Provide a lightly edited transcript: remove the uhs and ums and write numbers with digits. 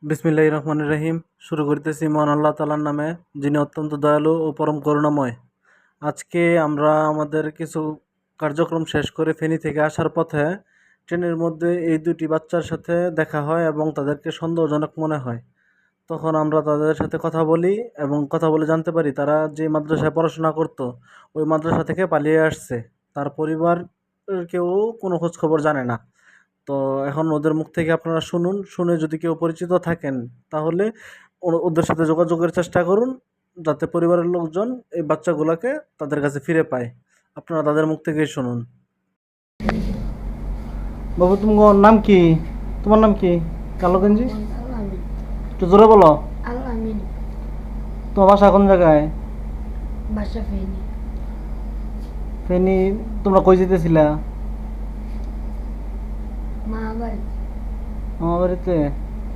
বিসমিল্লাহির রহমানির রহিম। শুরু করতেছি মহান আল্লাহ তাআলার নামে, যিনি অত্যন্ত দয়ালু ও পরম করুণাময়। আজকে আমরা আমাদের কিছু কার্যক্রম শেষ করে ফেনী থেকে আসার পথে ট্রেনের মধ্যে এই দুটি বাচ্চার সাথে দেখা হয় এবং তাদেরকে সন্দেহজনক মনে হয়। তখন আমরা তাদের সাথে কথা বলি এবং কথা বলে জানতে পারি তারা যে মাদ্রাসায় পড়াশোনা করতো ওই মাদ্রাসা থেকে পালিয়ে আসছে। তার পরিবার কেউ কোনো খোঁজ খবর জানে না। তো এখন ওদের মুখ থেকে আপনারা শুনুন, শুনে যদি কেউ পরিচিত থাকেন তাহলে ওদের সাথে যোগাযোগের চেষ্টা করুন, যাতে পরিবারের লোকজন এই বাচ্চাগুলোকে তাদের কাছে ফিরে পায়। আপনারা তাদের মুখ থেকেই শুনুন। বাবু, তোমার নাম কি? তোমার নাম কি? কালো গেঞ্জি, আলামিন। একটু জোরে বলো। আলামিন। তোমার বাসা কোন জায়গায়? বাসা ফেনি। ফেনী। তোমরা কই যেতেছিলা? মহাবাড়ি। আমার বাড়িতে।